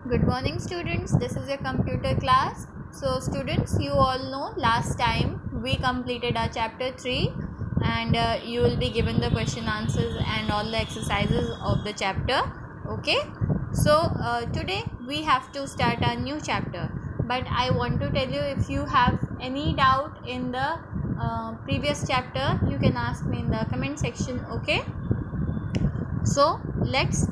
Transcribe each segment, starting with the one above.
Good morning, students. This is your computer class. So students, you all know last time we completed our chapter 3 and you will be given the question answers and all the exercises of the chapter. Okay. So today we have to start a new chapter, but I want to tell you, if you have any doubt in the previous chapter, you can ask me in the comment section. Okay. So let's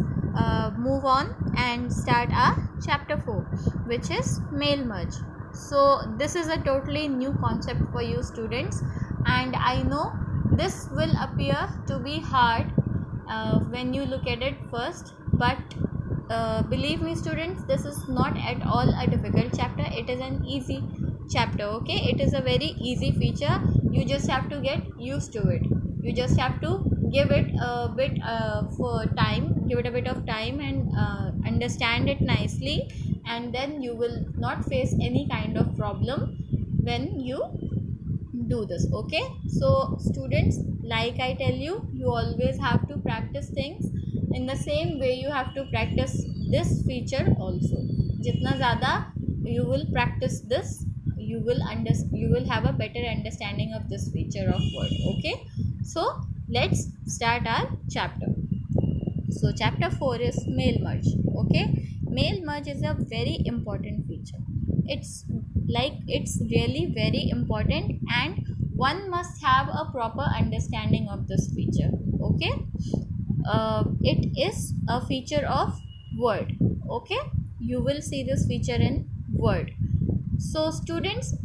move on and start our chapter 4, which is mail merge. So this is a totally new concept for you students, and I know this will appear to be hard when you look at it first, but believe me students, this is not at all a difficult chapter. It is an easy chapter. Okay, it is a very easy feature. You just have to get used to it. You just have to give it a bit give it a bit of time and understand it nicely, and then you will not face any kind of problem when you do this. Okay, so students, like I tell you, you always have to practice things in the same way. You have to practice this feature also. Jitna zyada you will practice this, you will have a better understanding of this feature of word. Okay, so let's start our chapter. So chapter 4 is mail merge. Okay, mail merge is a very important feature. It's really very important, and one must have a proper understanding of this feature. Okay, it is a feature of word. Okay, you will see this feature in word. So students,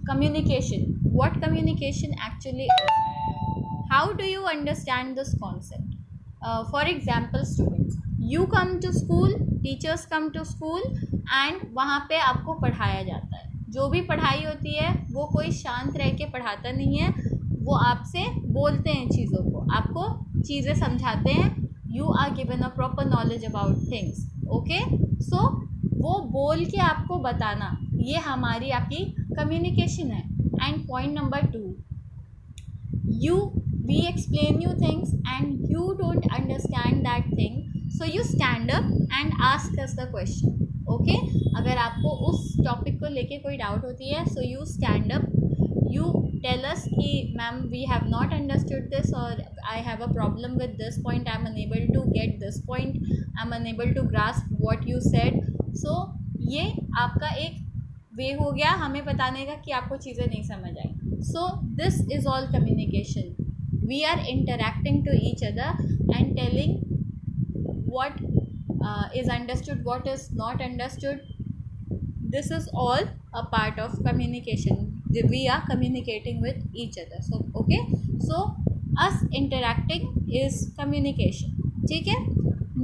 communication, what communication actually is. How do you understand this concept? For example students, you come to school, teachers come to school, and वहाँ पे आपको पढ़ाया जाता है. जो भी पढ़ाई होती है वो कोई शांत रह के पढ़ाता नहीं है, वो आपसे बोलते हैं चीज़ों को, आपको चीज़ें समझाते हैं. You are given a proper knowledge about things. Okay, so वो बोल के आपको बताना, ये हमारी आपकी कम्युनिकेशन है. And point number 2, we explain you things and you don't understand that thing, so you stand up and ask us the question. Okay, अगर आपको उस टॉपिक को लेके कोई डाउट होती है, so you stand up, you tell us कि ma'am we have not understood this, or I have a problem with this point, I'm unable to get this point, I'm unable to grasp what you said. So ये आपका एक वे हो गया हमें बताने का कि आपको चीज़ें नहीं समझ आई. So this is all communication. We are interacting to each other and telling what is understood, what is not understood. This is all a part of communication. We are communicating with each other. So okay, so us interacting is communication. ठीक है.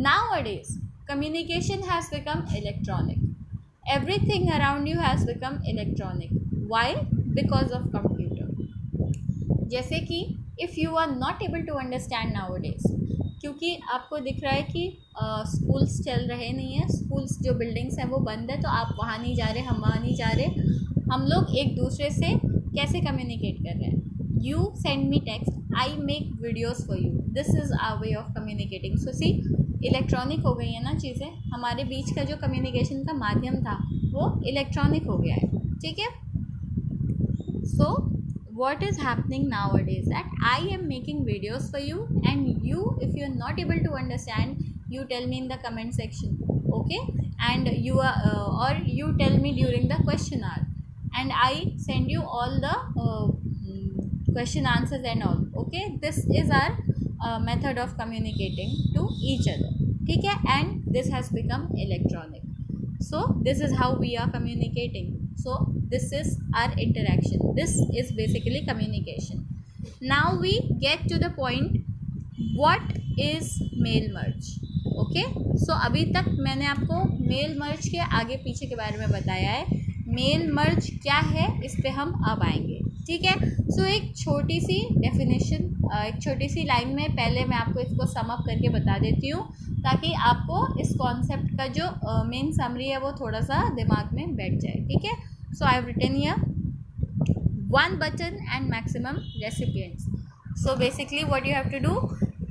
Nowadays communication has become electronic. Everything around you has become electronic. Why? Because of computer. जैसे कि if you are not able to understand nowadays, क्योंकि आपको दिख रहा है कि स्कूल्स चल रहे नहीं हैं, स्कूल्स जो बिल्डिंग्स हैं वो बंद है, तो आप वहाँ नहीं जा रहे, हम वहाँ नहीं जा रहे, हम लोग एक दूसरे से कैसे कम्युनिकेट कर रहे हैं. You send me text, I make videos for you. This is our way of communicating. So see, electronic हो गई है ना चीज़ें. हमारे बीच का जो कम्युनिकेशन का माध्यम था वो इलेक्ट्रॉनिक हो गया है. ठीक है. सो what is happening nowadays, that I am making videos for you, and you, if you are not able to understand, you tell me in the comment section. Okay, and you are or you tell me during the question hour, and I send you all the question answers and all. Okay, this is our method of communicating to each other. ठीक है, and this has become electronic. So this is how we are communicating. So this is our interaction. This is basically communication. Now we get to the point, what is mail merge. Okay, so अभी तक मैंने आपको mail merge के आगे पीछे के बारे में बताया है. मेल मर्ज क्या है इस पे हम अब आएंगे. ठीक है. सो एक छोटी सी डेफिनेशन, एक छोटी सी लाइन में पहले मैं आपको इसको सम अप करके बता देती हूँ, ताकि आपको इस कॉन्सेप्ट का जो मेन समरी है वो थोड़ा सा दिमाग में बैठ जाए. ठीक है. So I have written here 1 button and maximum recipients. So basically what you have to do,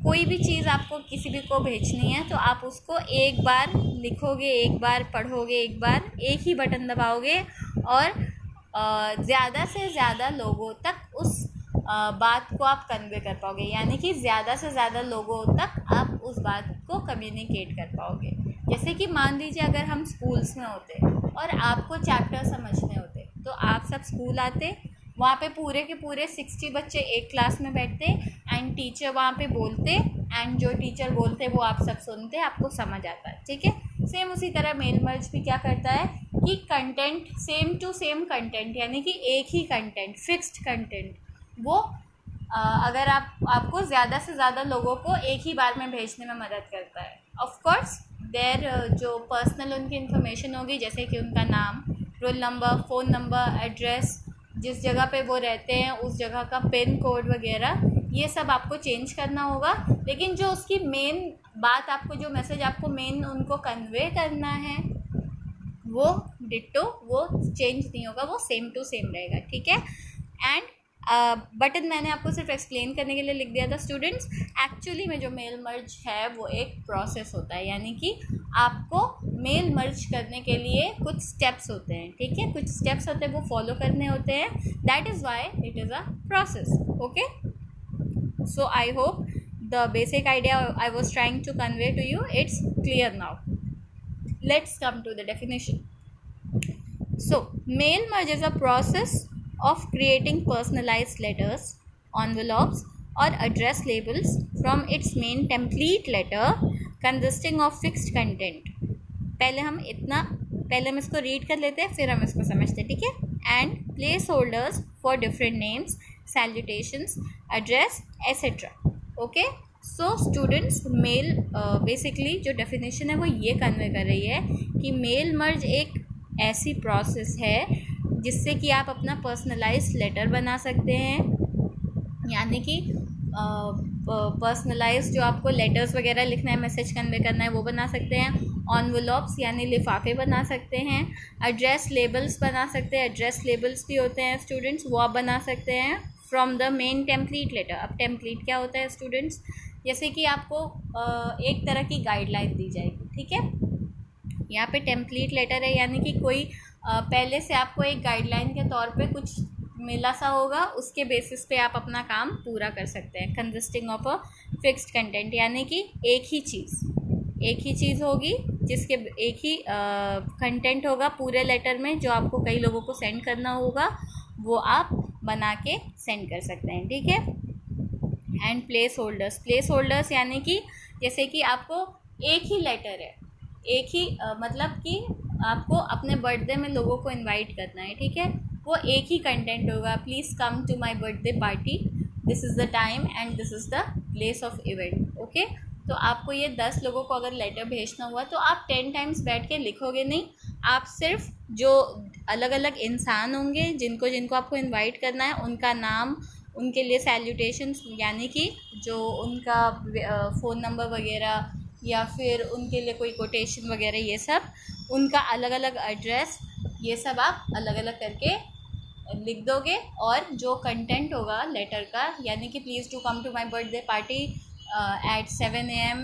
कोई भी चीज़ आपको किसी भी को भेजनी है तो आप उसको एक बार लिखोगे, एक बार पढ़ोगे, एक बार एक ही बटन दबाओगे और ज़्यादा से ज़्यादा लोगों तक उस बात को आप कन्वे कर पाओगे, यानी कि ज़्यादा से ज़्यादा लोगों तक आप उस बात को कम्युनिकेट कर पाओगे। जैसे कि मान लीजिए अगर हम स्कूल्स में होते और आपको चैप्टर समझने होते तो आप सब स्कूल आते, वहाँ पे पूरे के पूरे 60 बच्चे एक क्लास में बैठते एंड टीचर वहाँ पे बोलते एंड जो टीचर बोलते वो आप सब सुनते, आपको समझ आता है, ठीक है। सेम उसी तरह मेल मर्ज भी क्या करता है कि content same to same content, यानी कि एक ही कंटेंट, फिक्स्ड कंटेंट, वो अगर आपको ज़्यादा से ज़्यादा लोगों को एक ही बार में भेजने में मदद करता है। ऑफ कोर्स देयर जो पर्सनल उनकी इन्फॉर्मेशन होगी, जैसे कि उनका नाम, roll number, phone number, address, जिस जगह पे वो रहते हैं उस जगह का पिन कोड वगैरह, ये सब आपको चेंज करना होगा। लेकिन जो उसकी मेन बात, आपको जो मैसेज आपको मेन उनको कन्वे करना है वो डिट्टो, वो चेंज नहीं होगा, वो सेम टू सेम रहेगा, ठीक है। एंड बटन मैंने आपको सिर्फ एक्सप्लेन करने के लिए लिख दिया था स्टूडेंट्स। एक्चुअली में जो मेल मर्ज है वो एक प्रोसेस होता है, यानी कि आपको मेल मर्ज करने के लिए कुछ स्टेप्स होते हैं, ठीक है, कुछ स्टेप्स होते हैं वो फॉलो करने होते हैं। That is why it is a process, okay. So I hope the basic idea I was trying to convey to you it's clear now. Let's come to the definition. So, mail merge is a process of creating personalized letters, envelopes or address labels from its main template letter consisting of fixed content. पहले हम इसको read कर लेते हैं, फिर हम इसको समझते हैं, ठीक है। And placeholders for different names, salutations, address etcetera, okay. So students, mail basically जो डेफिनेशन है वो ये कन्वे कर रही है कि मेल मर्ज एक ऐसी प्रोसेस है जिससे कि आप अपना पर्सनलाइज्ड लेटर बना सकते हैं, यानी कि पर्सनलाइज्ड जो आपको लेटर्स वगैरह लिखना है, मैसेज कन्वे करना है, वो बना सकते हैं। एनवेलप्स यानी लिफाफे बना सकते हैं। एड्रेस लेबल्स बना सकते हैं, एड्रेस लेबल्स भी होते हैं स्टूडेंट्स, वो आप बना सकते हैं from the main template letter. अब टेम्पलेट क्या होता है स्टूडेंट्स? जैसे कि आपको एक तरह की गाइडलाइन दी जाएगी, ठीक है। यहाँ पे टेम्पलेट लेटर है, यानी कि कोई पहले से आपको एक गाइडलाइन के तौर पे कुछ मिला सा होगा, उसके बेसिस पे आप अपना काम पूरा कर सकते हैं। Consisting of a fixed content, यानी कि एक ही चीज़ होगी जिसके एक ही कंटेंट होगा पूरे लेटर में, जो आपको कई लोगों को सेंड करना होगा वो आप बना के सेंड कर सकते हैं, ठीक है। एंड प्लेस होल्डर्स यानी कि जैसे कि आपको एक ही लेटर है, एक ही मतलब कि आपको अपने बर्थडे में लोगों को इनवाइट करना है, ठीक है। वो एक ही कंटेंट होगा, please come to my birthday party, this is the time and this is the place of event, okay. तो आपको ये 10 लोगों को अगर लेटर भेजना हुआ तो आप 10 टाइम्स बैठ के लिखोगे नहीं, आप सिर्फ जो अलग अलग इंसान होंगे जिनको आपको इनवाइट करना है उनका नाम, उनके लिए सैल्यूटेशंस, यानी कि जो उनका फ़ोन नंबर वगैरह या फिर उनके लिए कोई कोटेशन वगैरह, ये सब, उनका अलग अलग एड्रेस, ये सब आप अलग अलग करके लिख दोगे। और जो कंटेंट होगा लेटर का, यानी कि please to come to my birthday party at 7 AM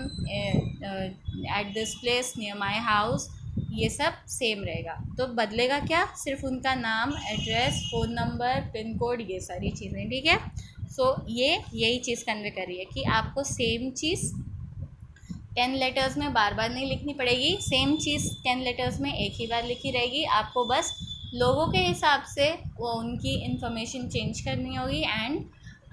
at this place near my house, ये सब सेम रहेगा। तो बदलेगा क्या? सिर्फ उनका नाम, address, phone number, pin code, ये सारी चीज़ें, ठीक है। सो यही चीज़ कन्वे कर रही है कि आपको सेम चीज़ 10 लेटर्स में बार बार नहीं लिखनी पड़ेगी, सेम चीज़ 10 लेटर्स में एक ही बार लिखी रहेगी। आपको बस लोगों के हिसाब से वो उनकी इन्फॉर्मेशन चेंज करनी होगी एंड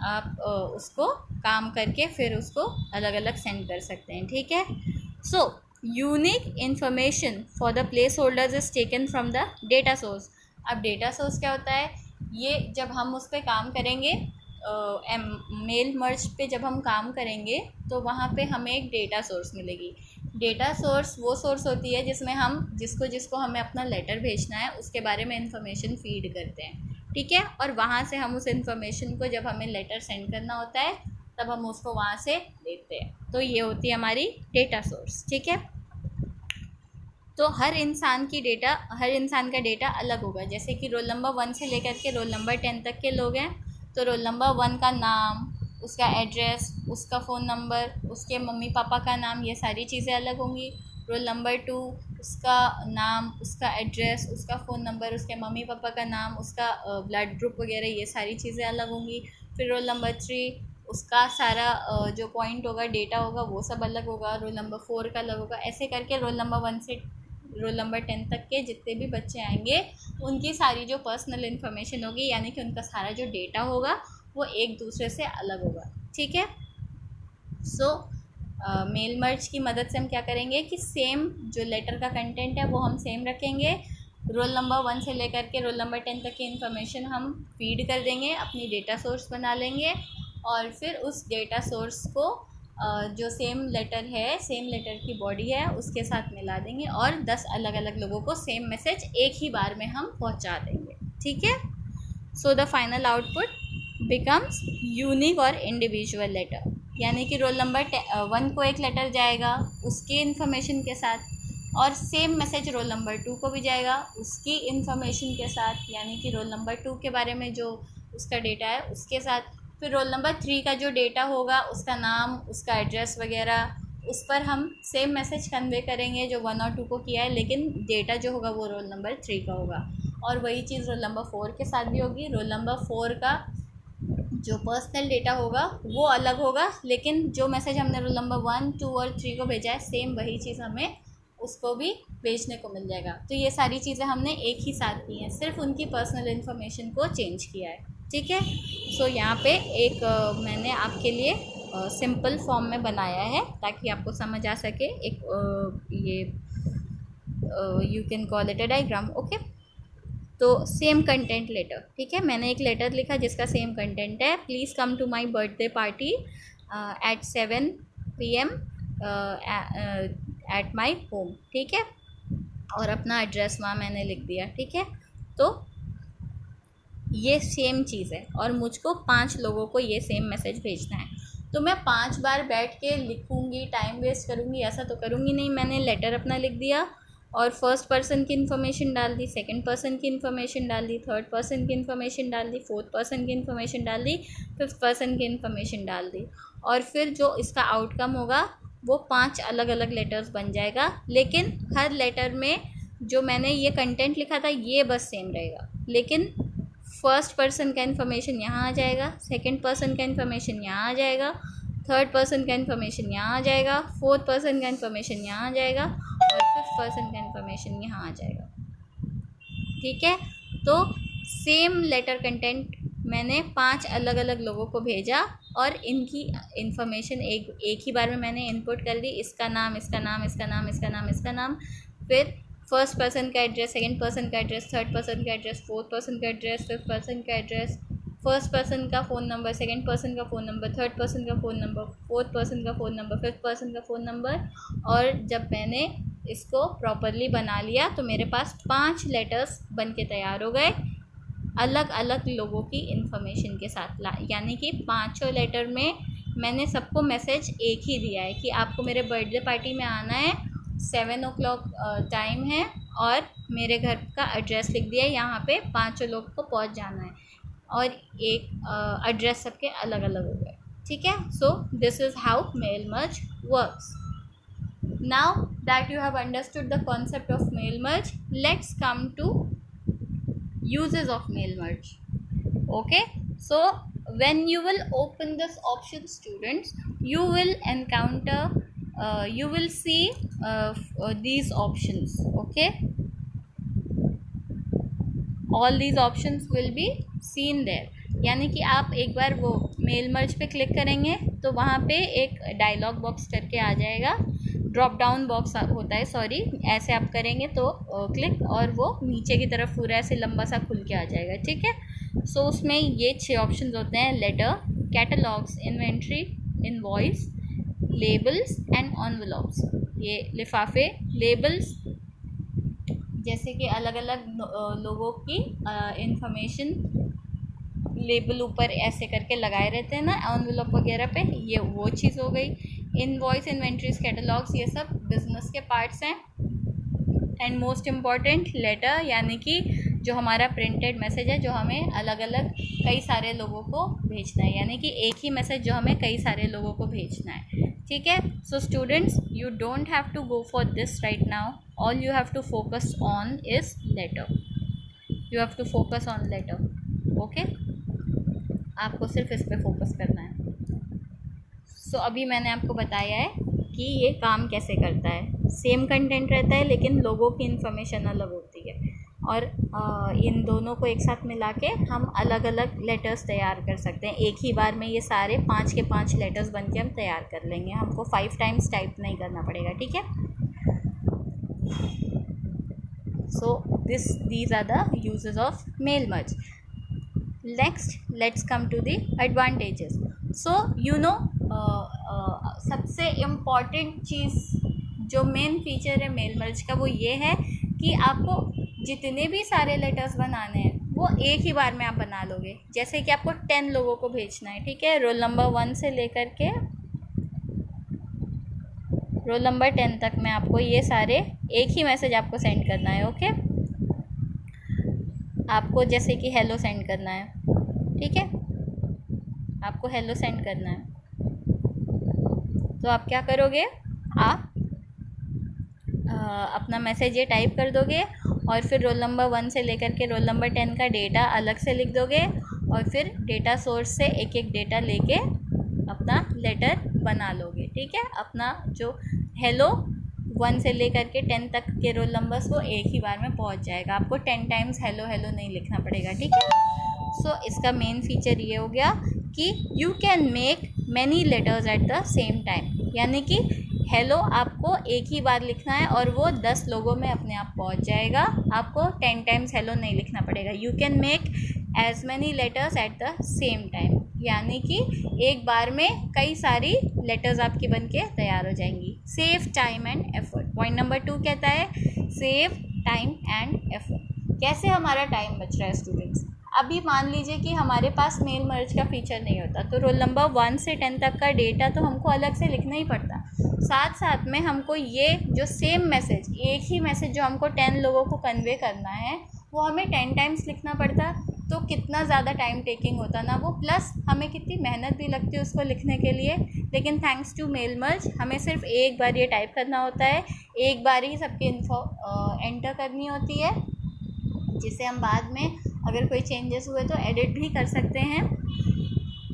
आप उसको काम करके फिर उसको अलग अलग सेंड कर सकते हैं, ठीक है। So unique information for the place holders is taken from the data source. अब डेटा सोर्स क्या होता है? ये जब हम उस पर काम करेंगे, मेल मर्ज पे जब हम काम करेंगे तो वहाँ पे हमें एक डेटा सोर्स मिलेगी। डेटा सोर्स वो सोर्स होती है जिसमें हम जिसको हमें अपना लेटर भेजना है उसके बारे में इंफॉर्मेशन फीड करते हैं, ठीक है। और वहाँ से हम उस इंफॉर्मेशन को, जब हमें लेटर सेंड करना होता है तब हम उसको वहाँ से लेते हैं। तो ये होती है हमारी डेटा सोर्स, ठीक है। तो हर इंसान का डेटा अलग होगा। जैसे कि रोल नंबर 1 से लेकर के रोल नंबर 10 तक के लोग हैं, तो रोल नंबर 1 का नाम, उसका एड्रेस, उसका फ़ोन नंबर, उसके मम्मी पापा का नाम, ये सारी चीज़ें अलग होंगी। रोल नंबर 2 उसका नाम, उसका एड्रेस, उसका फ़ोन नंबर, उसके मम्मी पापा का नाम, उसका ब्लड ग्रुप वगैरह, ये सारी चीज़ें अलग होंगी। फिर रोल नंबर 3 उसका सारा जो पॉइंट होगा, डेटा होगा, वो सब अलग होगा। रोल नंबर 4 का अलग होगा। ऐसे करके रोल नंबर 1 से रोल नंबर 10 तक के जितने भी बच्चे आएंगे उनकी सारी जो पर्सनल इन्फॉर्मेशन होगी, यानी कि उनका सारा जो डेटा होगा वो एक दूसरे से अलग होगा। ठीक है। सो मेल मर्ज की मदद से हम क्या करेंगे कि सेम जो लेटर का कंटेंट है वो हम सेम रखेंगे। रोल नंबर 1 से लेकर के रोल नंबर 10 तक की इन्फॉर्मेशन हम फीड कर देंगे, अपनी डेटा सोर्स बना लेंगे और फिर उस डेटा सोर्स को जो सेम लेटर है, सेम लेटर की बॉडी है, उसके साथ मिला देंगे और 10 अलग अलग लोगों को सेम मैसेज एक ही बार में हम पहुंचा देंगे। ठीक है। So the final output becomes unique और इंडिविजुअल लेटर, यानी कि रोल नंबर 1 को एक लेटर जाएगा उसकी इन्फॉर्मेशन के साथ, और सेम मैसेज रोल नंबर 2 को भी जाएगा उसकी इन्फॉर्मेशन के साथ, यानी कि रोल नंबर 2 के बारे में जो उसका डेटा है उसके साथ। फिर रोल नंबर 3 का जो डेटा होगा, उसका नाम, उसका एड्रेस वगैरह, उस पर हम सेम मैसेज कन्वे करेंगे जो 1 और 2 को किया है, लेकिन डेटा जो होगा वो रोल नंबर 3 का होगा। और वही चीज़ रोल नंबर 4 के साथ भी होगी। रोल नंबर 4 का जो पर्सनल डेटा होगा वो अलग होगा, लेकिन जो मैसेज हमने रोल नंबर 1, 2 और 3 को भेजा है सेम वही चीज़ हमें उसको भी भेजने को मिल जाएगा। तो ये सारी चीज़ें हमने एक ही साथ की हैं, सिर्फ उनकी पर्सनल इन्फॉर्मेशन को चेंज किया है। ठीक है। सो यहाँ पे एक मैंने आपके लिए सिंपल फॉर्म में बनाया है ताकि आपको समझ आ सके। एक ये you can call it a diagram. Okay. तो सेम कंटेंट लेटर, ठीक है। मैंने एक लेटर लिखा जिसका सेम कंटेंट है, please come to my birthday party at 7 PM at my home. ठीक है। और अपना एड्रेस वहाँ मैंने लिख दिया। ठीक है। तो ये सेम चीज़ है और मुझको 5 लोगों को ये सेम मैसेज भेजना है। तो मैं 5 बार बैठ के लिखूँगी, टाइम वेस्ट करूँगी, ऐसा तो करूँगी नहीं। मैंने लेटर अपना लिख दिया और फर्स्ट पर्सन की इन्फॉर्मेशन डाल दी, सेकंड पर्सन की इन्फॉर्मेशन डाल दी, थर्ड पर्सन की इन्फॉर्मेशन डाल दी, फोर्थ पर्सन की इन्फॉर्मेशन डाल दी, फिफ्थ पर्सन की इन्फॉर्मेशन डाल दी। और फिर जो इसका आउटकम होगा वो 5 अलग अलग लेटर्स बन जाएगा, लेकिन हर लेटर में जो मैंने ये कंटेंट लिखा था ये बस सेम रहेगा, लेकिन फर्स्ट पर्सन का इन्फॉर्मेशन यहाँ आ जाएगा, सेकंड पर्सन का इन्फॉर्मेशन यहाँ आ जाएगा, थर्ड पर्सन का इन्फॉर्मेशन यहाँ आ जाएगा, फोर्थ पर्सन का इन्फॉर्मेशन यहाँ आ जाएगा और फिफ्थ पर्सन का इन्फॉर्मेशन यहाँ आ जाएगा। ठीक है। तो सेम लेटर कंटेंट मैंने 5 अलग अलग लोगों को भेजा और इनकी इन्फॉर्मेशन एक ही बार में मैंने इनपुट कर दी। इसका नाम, इसका नाम, इसका नाम, इसका नाम, इसका नाम, फिर फर्स्ट पर्सन का एड्रेस, सेकंड पर्सन का एड्रेस, थर्ड पर्सन का एड्रेस, फोर्थ पर्सन का एड्रेस, फिफ्थ पर्सन का एड्रेस, फर्स्ट पर्सन का फ़ोन नंबर, सेकंड पर्सन का फ़ोन नंबर, थर्ड पर्सन का फ़ोन नंबर, फोर्थ पर्सन का फ़ोन नंबर, फिफ्थ पर्सन का phone number. और जब मैंने इसको प्रॉपरली बना लिया तो मेरे पास 5 लेटर्स बन के तैयार हो गए अलग अलग लोगों की इन्फॉर्मेशन के साथ। यानी कि 5 लेटर में मैंने सबको मैसेज एक ही दिया है कि आपको मेरे बर्थडे पार्टी में आना है, 7 o'clock टाइम है और मेरे घर का एड्रेस लिख दिया है, यहाँ पे 5 लोग को पहुँच जाना है और एक एड्रेस सबके अलग अलग हो गए। ठीक है। So this is how mail merge works. Now that you have understood the concept of mail merge, let's come to uses of mail merge. Okay. So when you will open this option, students, you will encounter you will see these options. Okay. All these options will be seen there. यानी कि आप एक बार वो mail merge पे click करेंगे तो वहाँ पे एक डायलॉग बॉक्स करके आ जाएगा, ड्रॉप डाउन बॉक्स होता है, सॉरी, ऐसे आप करेंगे तो क्लिक और वो नीचे की तरफ पूरा ऐसे लंबा सा खुल के आ जाएगा। ठीक है। सो उसमें ये 6 ऑप्शंस होते हैं, letter, catalogues, inventory, invoice, labels and envelopes. ये लिफाफे, लेबल्स जैसे कि अलग अलग लोगों की इंफॉर्मेशन लेबल ऊपर ऐसे करके लगाए रहते हैं ना एनवेलप वगैरह पे, ये वो चीज़ हो गई। इनवॉइस, इन्वेंट्रीज, कैटलॉग्स, ये सब बिजनेस के पार्ट्स हैं। एंड मोस्ट इम्पॉर्टेंट लेटर, यानी कि जो हमारा प्रिंटेड मैसेज है जो हमें अलग अलग कई सारे लोगों को भेजना है, यानी कि एक ही मैसेज जो हमें कई सारे लोगों को भेजना है, ठीक है। So students, you don't have to go for this right now, all you have to focus on is letter, you have to focus on letter, okay. आपको सिर्फ इस पर फोकस करना है। सो अभी मैंने आपको बताया है कि ये काम कैसे करता है। सेम कंटेंट रहता है लेकिन लोगों की इन्फॉर्मेशन अलग होती है, और इन दोनों को एक साथ मिला के हम अलग अलग लेटर्स तैयार कर सकते हैं। एक ही बार में ये सारे 5 के 5 लेटर्स बन के हम तैयार कर लेंगे, हमको 5 टाइम्स टाइप नहीं करना पड़ेगा, ठीक है। सो these are the uses of mail merge. Next, let's come to the advantages. So you know, सबसे इम्पॉर्टेंट चीज़ जो मेन फीचर है मेल मर्ज का वो ये है कि आपको जितने भी सारे लेटर्स बनाने हैं वो एक ही बार में आप बना लोगे। जैसे कि आपको 10 लोगों को भेजना है, ठीक है, रोल नंबर 1 से लेकर के रोल नंबर 10 तक में आपको ये सारे एक ही मैसेज आपको सेंड करना है, ओके। आपको जैसे कि हेलो सेंड करना है, ठीक है, आपको हेलो सेंड करना है, तो आप क्या करोगे, आप अपना मैसेज ये टाइप कर दोगे और फिर रोल नंबर 1 से लेकर के रोल नंबर 10 का डेटा अलग से लिख दोगे और फिर डेटा सोर्स से एक एक डेटा लेके अपना लेटर बना लोगे, ठीक है। अपना जो हेलो 1 से लेकर के 10 तक के रोल नंबर्स वो एक ही बार में पहुंच जाएगा, आपको 10 टाइम्स हेलो हेलो नहीं लिखना पड़ेगा, ठीक है। सो इसका मेन फीचर ये हो गया कि you can make many letters at the same time, यानी कि हेलो आपको एक ही बार लिखना है और वो 10 लोगों में अपने आप पहुंच जाएगा, आपको 10 टाइम्स हेलो नहीं लिखना पड़ेगा। You can make as many letters at the same time, यानी कि एक बार में कई सारी लेटर्स आपकी बन के तैयार हो जाएंगी। Save time and effort, point number 2 कहता है सेव टाइम एंड एफर्ट। कैसे हमारा टाइम बच रहा है स्टूडेंट्स, अभी मान लीजिए कि हमारे पास मेल मर्ज का फीचर नहीं होता तो रोल नंबर 1 से 10 तक का डेटा तो हमको अलग से लिखना ही पड़ता, साथ साथ में हमको ये जो सेम मैसेज, एक ही मैसेज जो हमको 10 लोगों को कन्वे करना है वो हमें 10 टाइम्स लिखना पड़ता, तो कितना ज़्यादा टाइम टेकिंग होता ना वो, प्लस हमें कितनी मेहनत भी लगती है उसको लिखने के लिए। लेकिन थैंक्स टू मेल मर्ज हमें सिर्फ एक बार ये टाइप करना होता है, एक बार ही सबकी इन्फो एंटर करनी होती है, जिसे हम बाद में अगर कोई चेंजेस हुए तो एडिट भी कर सकते हैं।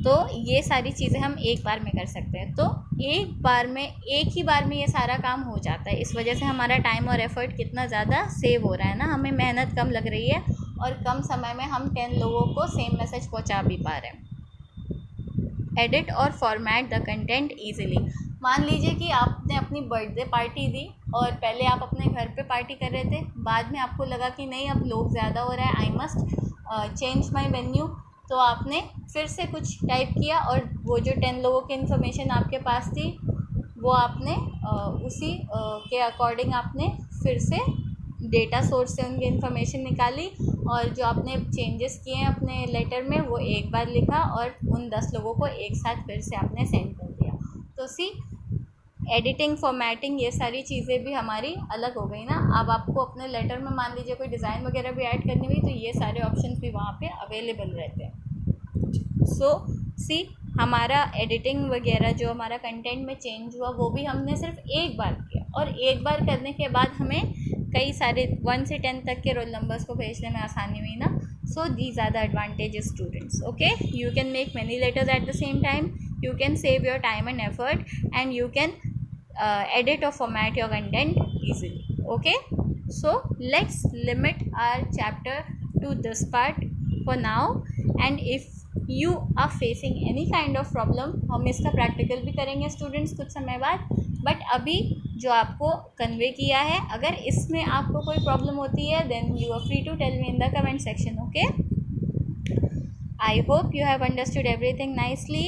तो ये सारी चीज़ें हम एक बार में कर सकते हैं, तो एक ही बार में ये सारा काम हो जाता है। इस वजह से हमारा टाइम और एफर्ट कितना ज़्यादा सेव हो रहा है ना, हमें मेहनत कम लग रही है और कम समय में हम 10 लोगों को सेम मैसेज पहुंचा भी पा रहे हैं। एडिट और फॉर्मेट द कंटेंट ईजिली, मान लीजिए कि आपने अपनी बर्थडे पार्टी दी और पहले आप अपने घर पे पार्टी कर रहे थे, बाद में आपको लगा कि नहीं अब लोग ज़्यादा हो रहा है, I must change my venue, तो आपने फिर से कुछ टाइप किया और वो जो 10 लोगों की इन्फॉर्मेशन आपके पास थी वो आपने उसी के अकॉर्डिंग आपने फिर से डेटा सोर्स से उनकी इन्फॉर्मेशन निकाली और जो आपने चेंजेस किए हैं अपने लेटर में वो एक बार लिखा और उन 10 लोगों को एक साथ फिर से आपने सेंड कर दिया। तो सी एडिटिंग, फॉर्मेटिंग, ये सारी चीज़ें भी हमारी अलग हो गई ना। अब आपको अपने लेटर में मान लीजिए कोई डिज़ाइन वगैरह भी ऐड करनी हुई तो ये सारे ऑप्शंस भी वहाँ पे अवेलेबल रहते हैं। सो सी हमारा एडिटिंग वगैरह जो हमारा कंटेंट में चेंज हुआ वो भी हमने सिर्फ एक बार किया, और एक बार करने के बाद हमें कई सारे 1 से 10 तक के रोल नंबर्स को भेजने में आसानी हुई ना। So these are the advantages students, okay. You can make many letters at the same time, you can save your time and effort, and you can edit or format your content easily, okay. So let's limit our chapter to this part for now, and if you are facing any kind of problem हम इसका practical भी करेंगे students कुछ समय बाद, but अभी जो आपको कन्वे किया है अगर इसमें आपको कोई प्रॉब्लम होती है then you are free to tell me in the comment section, okay. I hope you have understood everything nicely.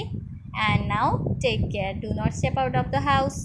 And now take care, do not step out of the house.